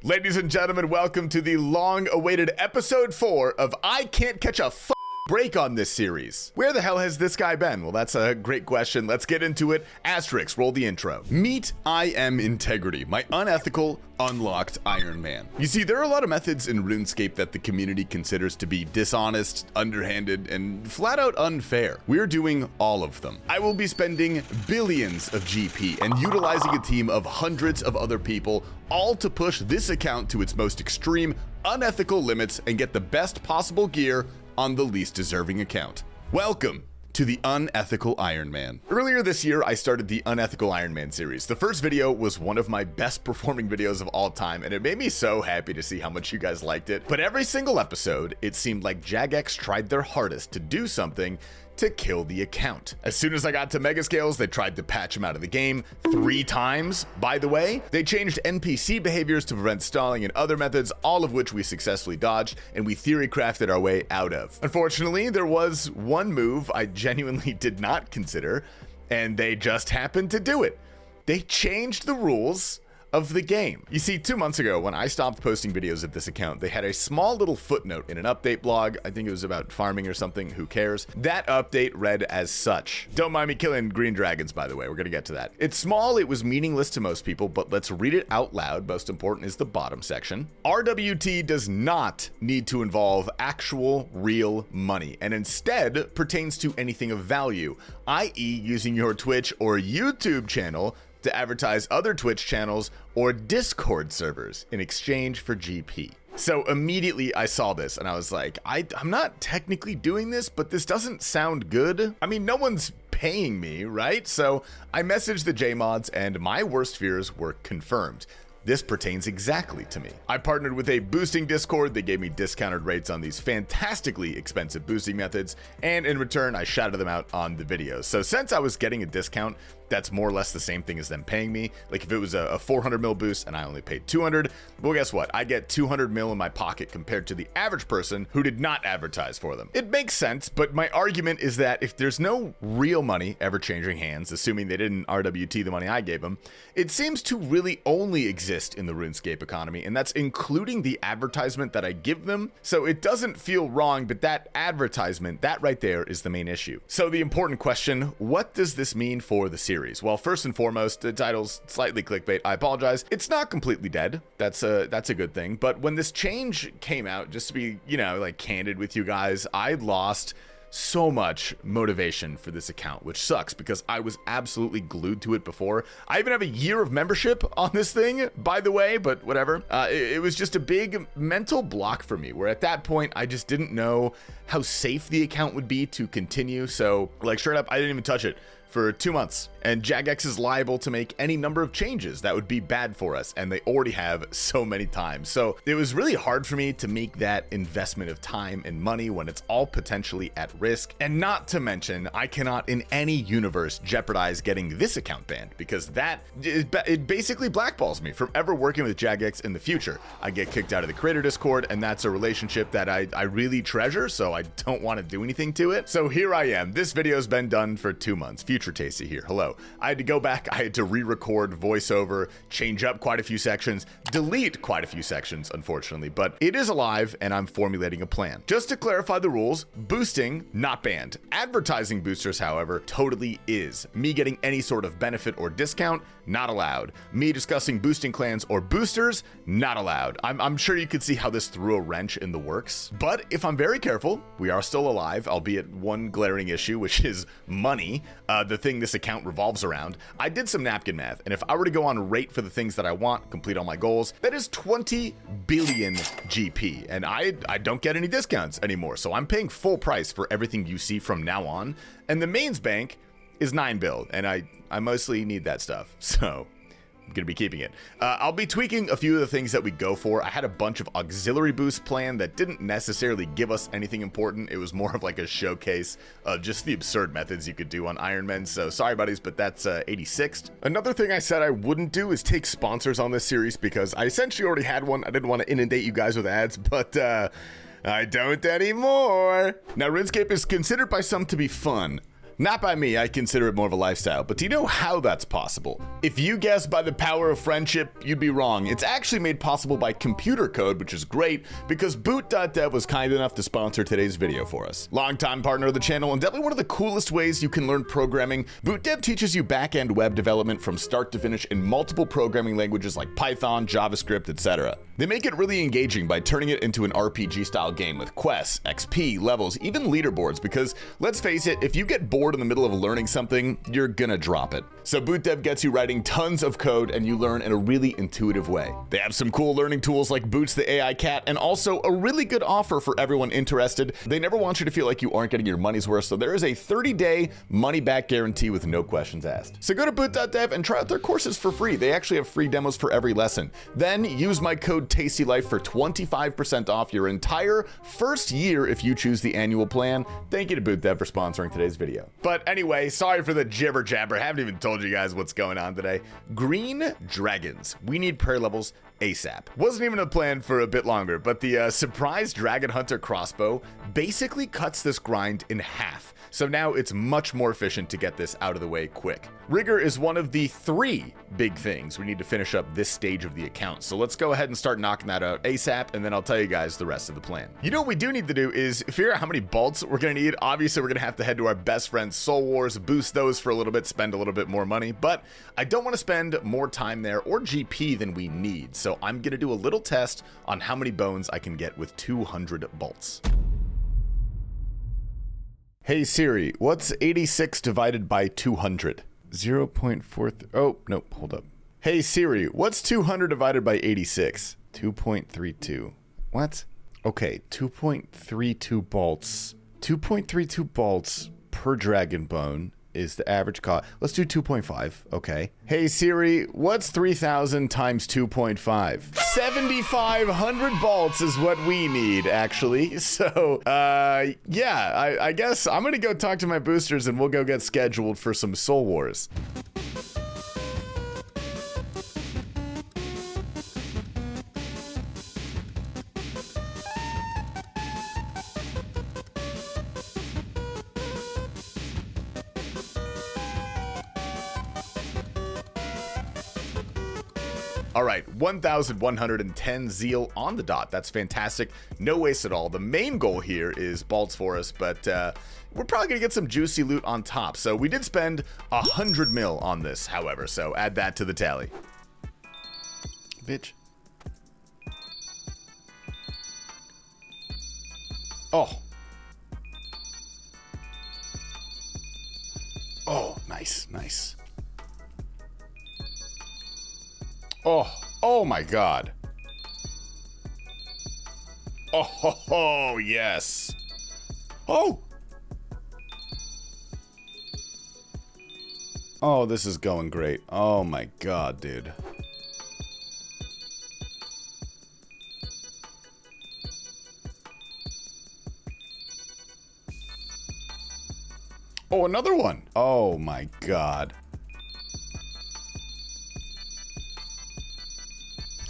Ladies and gentlemen, welcome to the long-awaited episode 4 of I Can't Catch a Break on this series. Where the hell has this guy been? Well, that's a great question. Let's get into it. Asterix, roll the intro. Meet I Am Integrity, my unethical, unlocked Iron Man. You see, there are a lot of methods in RuneScape that the community considers to be dishonest, underhanded, and flat out unfair. We're doing all of them. I will be spending billions of GP and utilizing a team of hundreds of other people, all to push this account to its most extreme, unethical limits and get the best possible gear on the least deserving account. Welcome to the Unethical Ironman. Earlier this year, I started the Unethical Ironman series. The first video was one of my best performing videos of all time, and it made me so happy to see how much you guys liked it. But every single episode, it seemed like Jagex tried their hardest to do something to kill the account. As soon as I got to mega scales, they tried to patch him out of the game 3 times. By the way, they changed NPC behaviors to prevent stalling and other methods, all of which we successfully dodged and we theory crafted our way out of. Unfortunately, there was one move I genuinely did not consider, and they just happened to do it. They changed the rules of the game. You see, 2 months ago, when I stopped posting videos of this account, they had a small little footnote in an update blog. I think it was about farming or something, who cares? That update read as such. Don't mind me killing green dragons, by the way, we're gonna get to that. It's small, it was meaningless to most people, but let's read it out loud. Most important is the bottom section. RWT does not need to involve actual, real money, and instead pertains to anything of value, i.e. using your Twitch or YouTube channel to advertise other Twitch channels or Discord servers in exchange for GP. So immediately I saw this and I was like, I'm not technically doing this, but this doesn't sound good. I mean, no one's paying me, right? So I messaged the JMods and my worst fears were confirmed. This pertains exactly to me. I partnered with a boosting Discord. They gave me discounted rates on these fantastically expensive boosting methods, and in return, I shouted them out on the videos. So since I was getting a discount, that's more or less the same thing as them paying me. Like if it was a 400 mil boost and I only paid 200, well, guess what? I get 200 mil in my pocket compared to the average person who did not advertise for them. It makes sense, but my argument is that if there's no real money ever changing hands, assuming they didn't RWT the money I gave them, it seems to really only exist in the RuneScape economy, and that's including the advertisement that I give them. So it doesn't feel wrong, but that advertisement, that right there is the main issue. So the important question, what does this mean for the series? Well, first and foremost, the title's slightly clickbait. I apologize. It's not completely dead. That's a good thing. But when this change came out, just to be, like candid with you guys, I lost so much motivation for this account, which sucks because I was absolutely glued to it before. I even have a year of membership on this thing, by the way, but whatever. It was just a big mental block for me, where at that point, I just didn't know how safe the account would be to continue. So, like, straight up, I didn't even touch it for 2 months, and Jagex is liable to make any number of changes that would be bad for us, and they already have so many times. So it was really hard for me to make that investment of time and money when it's all potentially at risk, and not to mention, I cannot in any universe jeopardize getting this account banned, because it basically blackballs me from ever working with Jagex in the future. I get kicked out of the creator Discord, and that's a relationship that I really treasure, so I don't want to do anything to it. So here I am. This video's been done for 2 months. Future Tasty here. Hello. I had to go back. I had to re-record voiceover, change up quite a few sections, delete quite a few sections, unfortunately, but it is alive and I'm formulating a plan. Just to clarify the rules, boosting, not banned. Advertising boosters, however, totally is. Me getting any sort of benefit or discount, not allowed. Me discussing boosting clans or boosters, not allowed. I'm sure you could see how this threw a wrench in the works, but if I'm very careful, we are still alive, albeit one glaring issue, which is money. The thing this account revolves around. I did some napkin math, and if I were to go on rate for the things that I want, complete all my goals, that is 20 billion GP, and I don't get any discounts anymore, so I'm paying full price for everything you see from now on, and the mains bank is 9 bill, and I mostly need that stuff, so I'm gonna be keeping it. I'll be tweaking a few of the things that we go for. I had a bunch of auxiliary boosts planned that didn't necessarily give us anything important. It was more of like a showcase of just the absurd methods you could do on Ironman. So sorry buddies, but that's 86th. Another thing I said I wouldn't do is take sponsors on this series because I essentially already had one. I didn't want to inundate you guys with ads, but I don't anymore. Now, RuneScape is considered by some to be fun. Not by me, I consider it more of a lifestyle, but do you know how that's possible? If you guess by the power of friendship, you'd be wrong. It's actually made possible by computer code, which is great because boot.dev was kind enough to sponsor today's video for us. Longtime partner of the channel and definitely one of the coolest ways you can learn programming, BootDev teaches you back-end web development from start to finish in multiple programming languages like Python, JavaScript, etc. They make it really engaging by turning it into an RPG-style game with quests, XP, levels, even leaderboards, because let's face it, if you get bored in the middle of learning something, you're gonna drop it. So BootDev gets you writing tons of code and you learn in a really intuitive way. They have some cool learning tools like Boots the AI cat and also a really good offer for everyone interested. They never want you to feel like you aren't getting your money's worth, so there is a 30-day money-back guarantee with no questions asked. So go to boot.dev and try out their courses for free. They actually have free demos for every lesson. Then use my code TastyLife for 25% off your entire first year if you choose the annual plan. Thank you to BootDev for sponsoring today's video. But anyway, sorry for the jibber jabber. Haven't even told you guys what's going on today. Green dragons. We need prayer levels ASAP. Wasn't even a plan for a bit longer, but the surprise dragon hunter crossbow basically cuts this grind in half. So now it's much more efficient to get this out of the way quick. Rigor is one of the 3 big things we need to finish up this stage of the account. So let's go ahead and start knocking that out ASAP, and then I'll tell you guys the rest of the plan. You know what we do need to do is figure out how many bolts we're gonna need. Obviously, we're gonna have to head to our best friend Soul Wars, boost those for a little bit, spend a little bit more money, but I don't wanna spend more time there or GP than we need. So I'm gonna do a little test on how many bones I can get with 200 bolts. Hey Siri, what's 86 divided by 200? 0.4, oh, no, hold up. Hey Siri, what's 200 divided by 86? 2.32. What? Okay, 2.32 bolts. 2.32 bolts per dragon bone is the average cost. Let's do 2.5, okay. Hey Siri, what's 3,000 times 2.5? 7,500 bolts is what we need, actually. So, yeah, I guess I'm gonna go talk to my boosters and we'll go get scheduled for some Soul Wars. All right, 1,110 zeal on the dot. That's fantastic. No waste at all. The main goal here is bolts for us, but we're probably gonna get some juicy loot on top. So we did spend 100 mil on this, however, so add that to the tally. Bitch. Oh. Oh, nice, nice. Oh my God. Oh, yes. Oh. Oh, this is going great. Oh my God, dude. Oh, another one. Oh my God.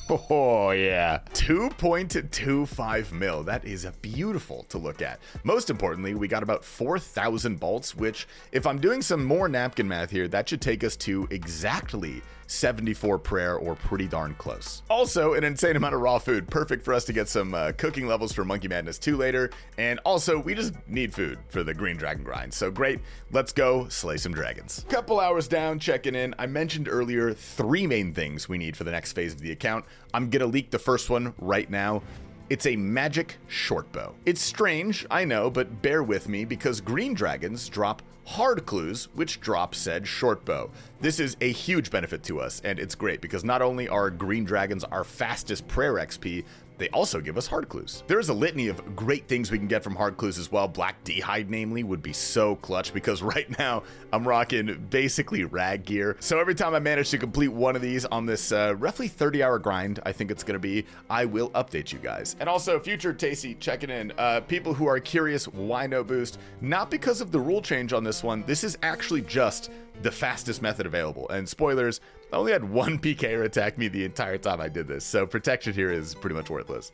Oh yeah, 2.25 mil. That is beautiful to look at. Most importantly, we got about 4,000 bolts, which if I'm doing some more napkin math here, that should take us to exactly 74 prayer, or pretty darn close. Also, an insane amount of raw food, perfect for us to get some cooking levels for Monkey Madness 2 later. And also, we just need food for the green dragon grind. So great, let's go slay some dragons. Couple hours down, checking in. I mentioned earlier 3 main things we need for the next phase of the account. I'm gonna leak the first one right now. It's a magic short bow. It's strange, I know, but bear with me because green dragons drop hard clues, which drop said short bow. This is a huge benefit to us, and it's great because not only are green dragons our fastest prayer XP, they also give us hard clues. There's a litany of great things we can get from hard clues as well. Black D'hide, namely, would be so clutch because right now I'm rocking basically rag gear. So every time I manage to complete one of these on this roughly 30-hour grind, I think it's gonna be, I will update you guys. And also, future Tasty checking in. People who are curious, why no boost? Not because of the rule change on this one. This is actually just the fastest method available. And spoilers, I only had one PKer attack me the entire time I did this, so protection here is pretty much worthless.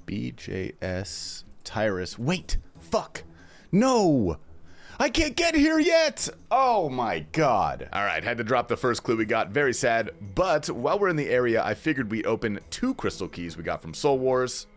BJS Tyrus. Wait, fuck. No! I can't get here yet. Oh my God. All right, had to drop the first clue we got. Very sad. But while we're in the area, I figured we'd open 2 crystal keys we got from Soul Wars.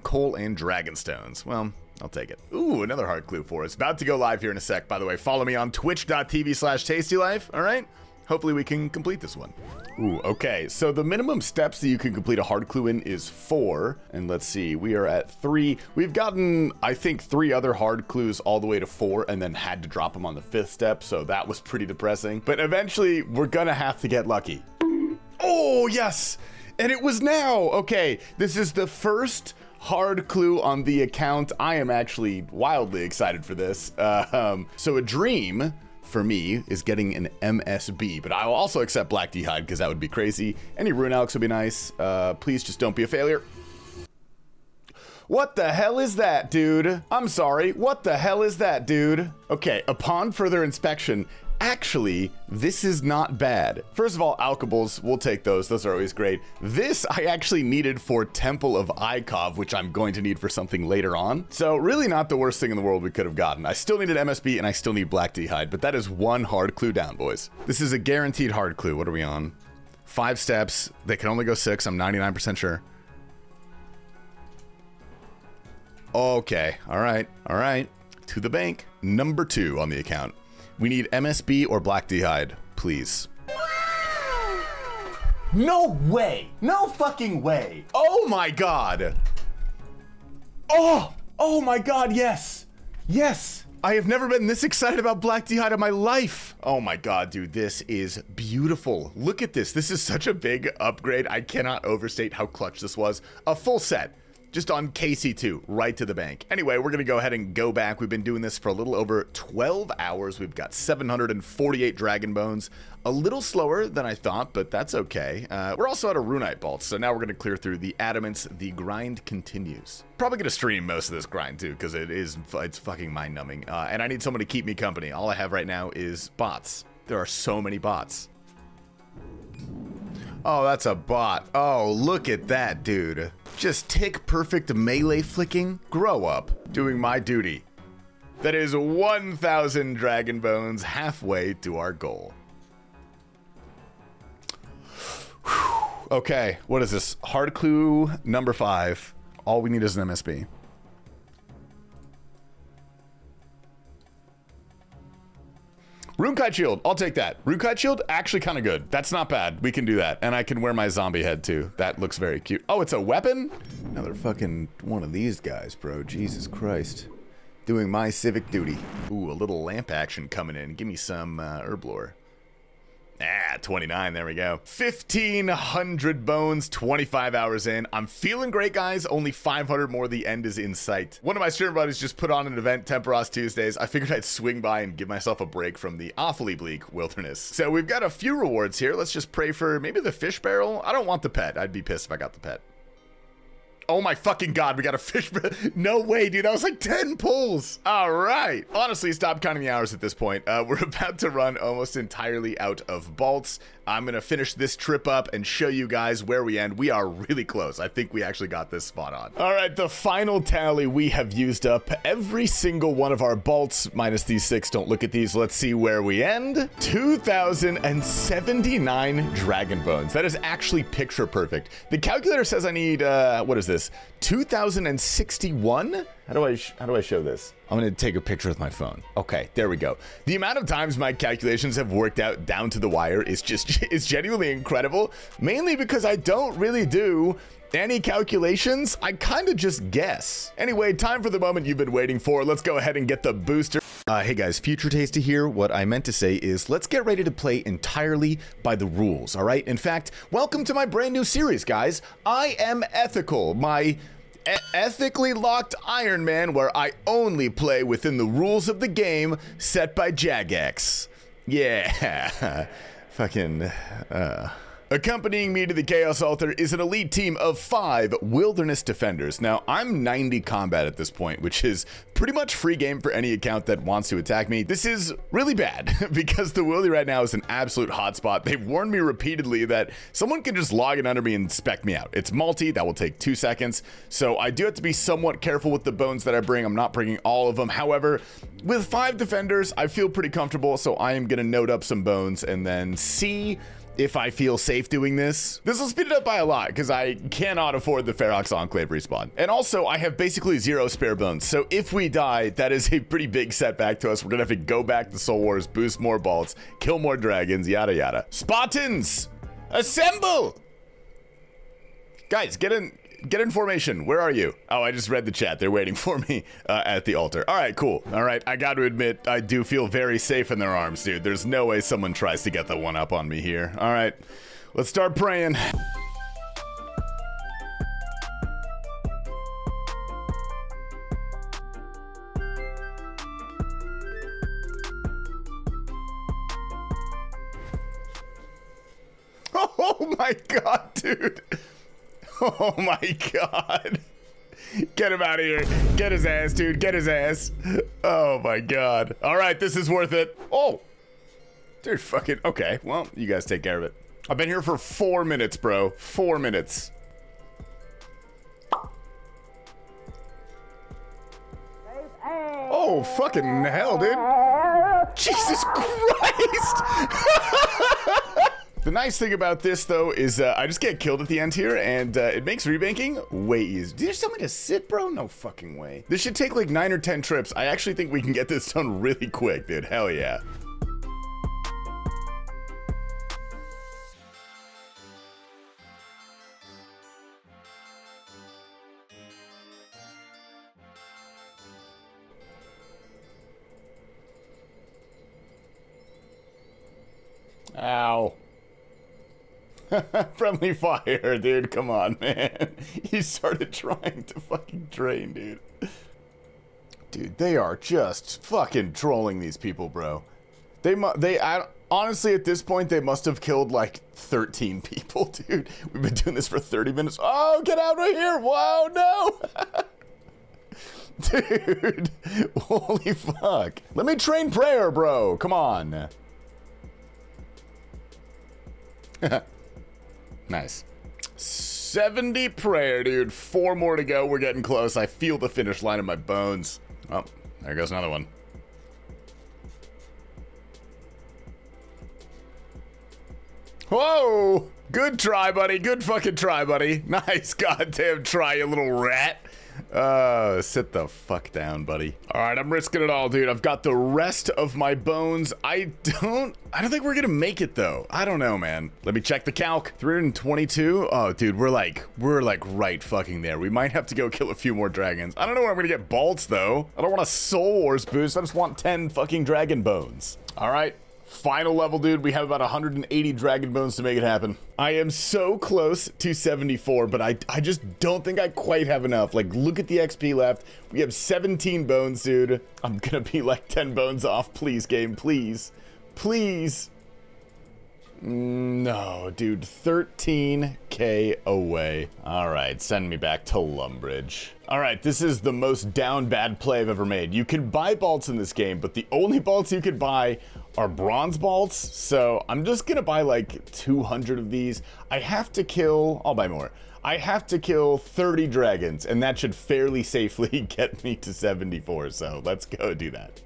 Coal and dragon stones. Well, I'll take it. Ooh, another hard clue for us. About to go live here in a sec. By the way, follow me on twitch.tv/TastyLife. All right? Hopefully we can complete this one. Ooh, okay. So the minimum steps that you can complete a hard clue in is 4. And let's see, we are at 3. We've gotten, I think, 3 other hard clues all the way to 4 and then had to drop them on the 5th step. So that was pretty depressing. But eventually, we're gonna have to get lucky. Oh, yes! And it was now! Okay, this is the first hard clue on the account. I am actually wildly excited for this. So a dream for me is getting an MSB, but I'll also accept Black D'Hide because that would be crazy. Any Rune Alex would be nice. Please just don't be a failure. What the hell is that, dude? I'm sorry. What the hell is that, dude? Okay, upon further inspection, actually, this is not bad. First of all, alkables, we'll take those. Those are always great. This I actually needed for Temple of Ikov, which I'm going to need for something later on. So really not the worst thing in the world we could have gotten. I still needed MSB and I still need Black D'Hide, but that is 1 hard clue down, boys. This is a guaranteed hard clue. What are we on? 5 steps. They can only go 6. I'm 99% sure. Okay. All right. All right. To the bank. Number 2 on the account. We need MSB or Black D'Hide, please. No way! No fucking way! Oh my God! Oh my God, yes! Yes! I have never been this excited about Black D'Hide in my life! Oh my God, dude, this is beautiful. Look at this. This is such a big upgrade. I cannot overstate how clutch this was. A full set. Just on KC2, right to the bank. Anyway, we're gonna go ahead and go back. We've been doing this for a little over 12 hours. We've got 748 dragon bones. A little slower than I thought, but that's okay. We're also out of runite bolts, so now we're gonna clear through the adamants. The grind continues. Probably gonna stream most of this grind too, because it's fucking mind-numbing. And I need someone to keep me company. All I have right now is bots. There are so many bots. Oh, that's a bot. Oh, look at that, dude. Just tick perfect melee flicking. Grow up. Doing my duty. That is 1,000 dragon bones, halfway to our goal. Whew. Okay, what is this? Hard clue number 5. All we need is an MSB. Runekite Shield, I'll take that. Runekite Shield, actually kind of good. That's not bad. We can do that. And I can wear my zombie head too. That looks very cute. Oh, it's a weapon? Another fucking one of these guys, bro. Jesus Christ. Doing my civic duty. Ooh, a little lamp action coming in. Give me some herblore. 29, there we go. 1,500 bones, 25 hours in. I'm feeling great, guys. Only 500 more, the end is in sight. One of my streamer buddies just put on an event, Temperos Tuesdays. I figured I'd swing by and give myself a break from the awfully bleak wilderness. So we've got a few rewards here. Let's just pray for maybe the fish barrel. I don't want the pet. I'd be pissed if I got the pet. Oh my fucking God, we got a fish. No way, dude. That was like 10 pulls. All right. Honestly, stop counting the hours at this point. We're about to run almost entirely out of bolts. I'm going to finish this trip up and show you guys where we end. We are really close. I think we actually got this spot on. All right, the final tally, we have used up every single one of our bolts, minus these 6. Don't look at these. Let's see where we end. 2,079 dragon bones. That is actually picture perfect. The calculator says I need, what is this? 2,061? How do I show this? I'm gonna take a picture with my phone. Okay, there we go. The amount of times my calculations have worked out down to the wire is genuinely incredible, mainly because I don't really do any calculations. I kind of just guess. Anyway, time for the moment you've been waiting for. Let's go ahead and get the booster. Hey guys, Future Tasty here. What I meant to say is let's get ready to play entirely by the rules, all right? In fact, welcome to my brand new series, guys. I am Ethical, my ethically locked Iron Man, where I only play within the rules of the game set by Jagex. Yeah. Fucking, Accompanying me to the Chaos Altar is an elite team of 5 Wilderness Defenders. Now, I'm 90 combat at this point, which is pretty much free game for any account that wants to attack me. This is really bad because the Wildy right now is an absolute hotspot. They've warned me repeatedly that someone can just log in under me and spec me out. It's multi, that will take 2 seconds, so I do have to be somewhat careful with the bones that I bring. I'm not bringing all of them. However, with 5 defenders, I feel pretty comfortable, so I am going to note up some bones and then see if I feel safe doing this. This will speed it up by a lot because I cannot afford the Ferox Enclave respawn. And also, I have basically 0 spare bones. So if we die, that is a pretty big setback to us. We're gonna have to go back to Soul Wars, boost more bolts, kill more dragons, yada yada. Spartans, assemble! Guys, get in formation. Where are you? Oh, I just read the chat. They're waiting for me at the altar. All right, cool. All right, I got to admit, I do feel very safe in their arms, dude. There's no way someone tries to get the one up on me here. All right, let's start praying. Oh my God, dude. Oh my God. Get him out of here. Get his ass, dude. Get his ass. Oh my God. All right, this is worth it. Oh. Dude, fucking, okay. Well, you guys take care of it. I've been here for 4 minutes, bro. 4 minutes. Oh, fucking hell, dude. Jesus Christ. The nice thing about this, though, is I just get killed at the end here, and it makes rebanking way easier. Did you tell me to sit, bro? No fucking way. This should take like 9 or 10 trips. I actually think we can get this done really quick, dude. Hell yeah. Ow. Friendly fire, dude. Come on, man. He started trying to fucking drain, dude. Dude, they are just fucking trolling these people, bro. Honestly, at this point, they must have killed like 13 people, dude. We've been doing this for 30 minutes. Oh, get out right here. Whoa, no. Dude, holy fuck. Let me train prayer, bro. Come on. Nice. 70 prayer, dude. 4 more to go. We're getting close. I feel the finish line in my bones. Oh, there goes another one. Whoa! Good try, buddy. Good fucking try, buddy. Nice goddamn try, you little rat. Sit the fuck down, buddy. All right, I'm risking it all, dude. I've got the rest of my bones. I don't think we're gonna make it, though. I don't know, man. Let me check the calc. 322. Oh, dude, we're like right fucking there. We might have to go kill a few more dragons. I don't know where I'm gonna get bolts, though. I don't want a Soul Wars boost. I just want 10 fucking dragon bones. All right. Final level, dude. We have about 180 dragon bones to make it happen. I am so close to 74, but I just don't think I quite have enough. Like, look at the XP left. We have 17 bones, dude. I'm gonna be like 10 bones off. Please, game. Please. Please. No, dude. 13k away. All right, send me back to Lumbridge. All right, this is the most down bad play I've ever made. You can buy bolts in this game, but the only bolts you can buy are bronze bolts. So I'm just gonna buy like 200 of these. I have to kill, I'll buy more. I have to kill 30 dragons, and that should fairly safely get me to 74. So let's go do that.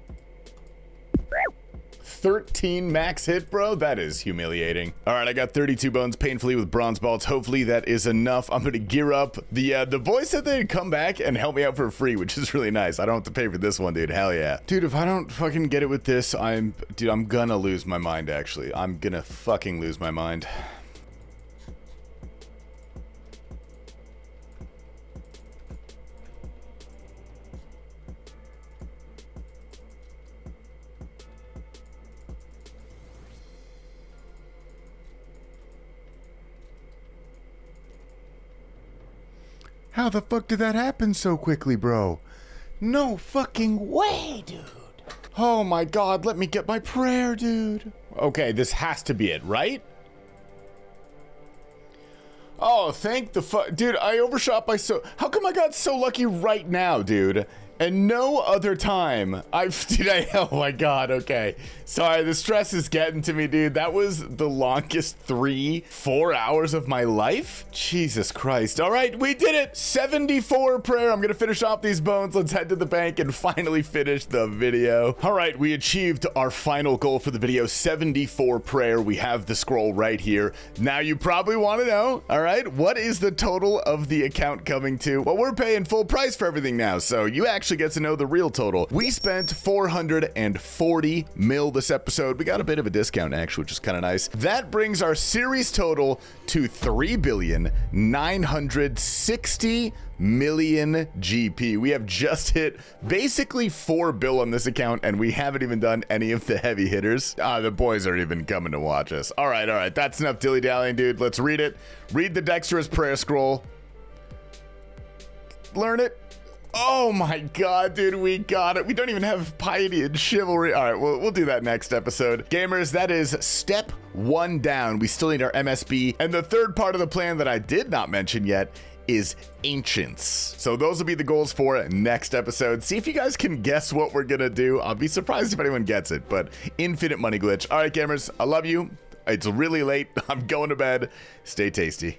13 max hit, bro. That is humiliating. All right, I got 32 bones painfully with bronze bolts. Hopefully that is enough. I'm gonna gear up. The boys said they'd come back and help me out for free, which is really nice. I don't have to pay for this one, dude. Hell yeah. Dude, if I don't fucking get it with this, I'm gonna lose my mind, actually. I'm gonna fucking lose my mind. How the fuck did that happen so quickly, bro? No fucking way, dude. Oh my God, let me get my prayer, dude. Okay, this has to be it, right? Oh, thank the fuck. Dude, I overshot by so... How come I got so lucky right now, dude? And no other time. Oh my God, okay. Sorry, the stress is getting to me, dude. That was the longest 4 hours of my life? Jesus Christ. All right, we did it. 74 prayer. I'm gonna finish off these bones. Let's head to the bank and finally finish the video. All right, we achieved our final goal for the video, 74 prayer. We have the scroll right here. Now you probably wanna know, all right, what is the total of the account coming to? Well, we're paying full price for everything now, so you actually get to know the real total. We spent 440 mil this episode. We got a bit of a discount actually, which is kind of nice. That brings our series total to 3,960 million GP. We have just hit basically 4 bill on this account, and we haven't even done any of the heavy hitters. The boys aren't even coming to watch us. All right, that's enough dilly-dallying, dude. Let's read it. Read the dexterous prayer scroll. Learn it. Oh my God, dude, we got it. We don't even have piety and chivalry. All right, we'll do that next episode. Gamers, that is step 1 down. We still need our MSB. And the third part of the plan that I did not mention yet is ancients. So those will be the goals for next episode. See if you guys can guess what we're gonna do. I'll be surprised if anyone gets it, but infinite money glitch. All right, gamers, I love you. It's really late. I'm going to bed. Stay tasty.